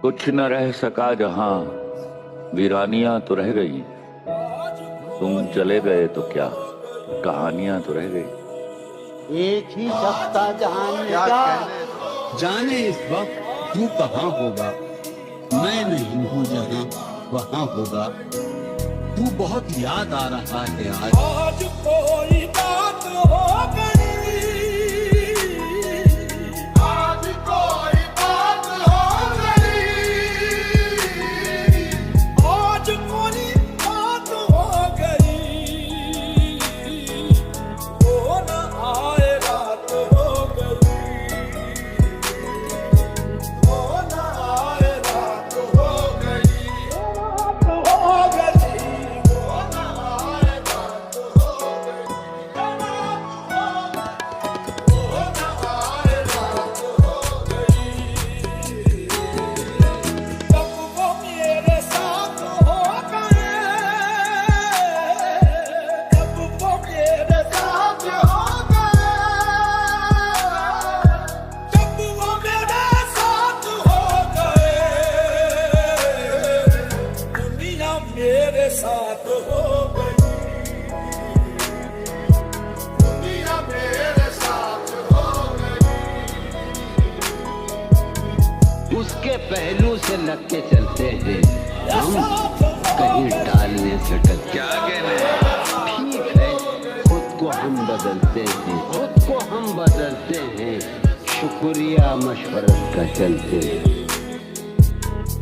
कुछ न रह सका जहां, वीरानियां तो रह गई। तुम चले गए तो क्या, कहानियां तो रह गई। एक ही सप्ताह जहान का जाने इस वक्त तू कहाँ होगा। मैं नहीं हूँ जहाँ वहाँ होगा। तू बहुत याद आ रहा है आज कोई बात हो गई। आज कोई बात हो गई। आज कोई बात हो गई। वो न आए रात हो गई। वो न आए रात हो गई। हो गई। वो न आए रात हो गई। वो न आए रात हो गई। तब वो मेरे साथ हो गए। तब वो मेरे साथ हो गए। जब वो मेरे साथ हो गए। दुनिया मेरे साथ हो गई। दुनिया मेरे साथ हो गई। उसके पहलू से लग के चलते हैं हम, कहीं टालने से डर। क्या कहने ठीक है, खुद को हम बदलते हैं। खुद को हम बदलते हैं, शुक्रिया मशवरत का चलते हैं।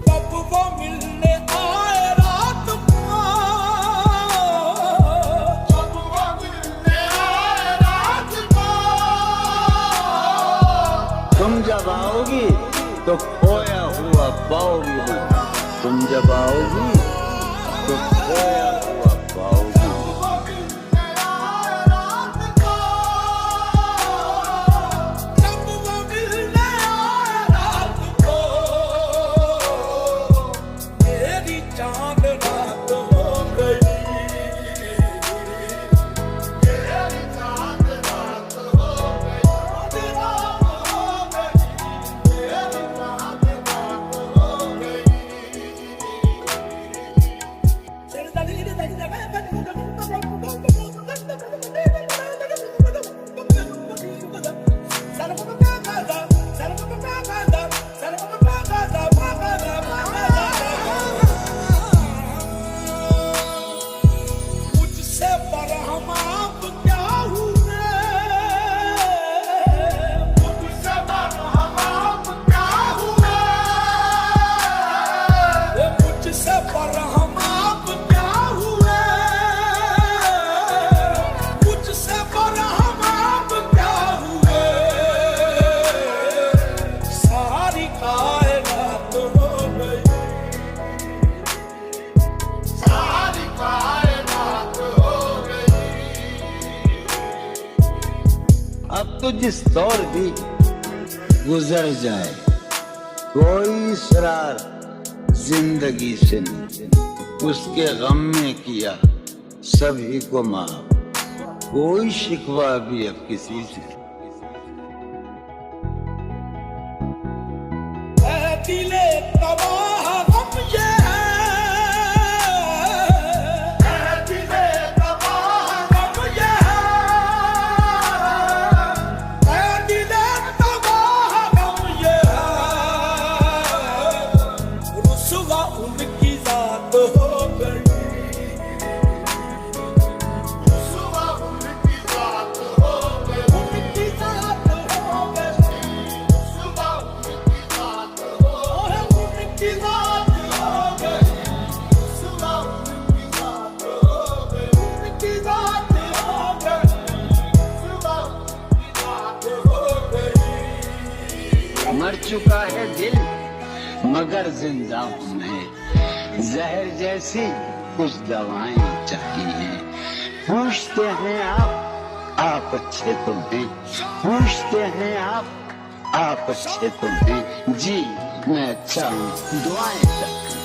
तब वो मिलने आए रात को। तब वो मिलने आए रात को। तुम जब आओगी तो खोया हुआ पाओगी। तुम जब आओगी तो खोया हुआ पाओगी। जब वो मिलने आए रात को, मेरी चांद रात हो गई। मेरी चांद रात हो गई। रात हो गई। मेरी चांद रात हो गई। मुझसे बरहम आप क्या हुए। मुझसे बरहम आप क्या हुए। मुझसे बरहम आप क्या हुए। मुझसे बरहम आप क्या हुए। सारी कायनात हो गई। सारी कायनात हो गई। अब तो जिस दौर भी गुजर जाए, कोई इसरार जिंदगी से नहीं। उसके गम में किया सभी को माफ, कोई शिकवा भी अब किसी से। ऐ दिले तबाह गम ये है। ऐ दिले तबाह गम ये है। ऐ दिले तबाह गम ये है। रुसवा उनकी जात हो गई। रुसवा उनकी जात हो गई। उनकी जात हो गई। रुसवा उनकी जात हो गई। उनकी जात हो गई। रुसवा उनकी जात हो गई। उनकी जात हो गई। रुसवा उनकी जात हो गई। मर चुका है दिल मगर जिंदा हूं मैं। जहर जैसी कुछ दवाएं चाहिए। पूछते हैं आप अच्छे तो हैं। पूछते हैं आप अच्छे तो हैं। जी मैं अच्छा हूँ, दुआएं तक।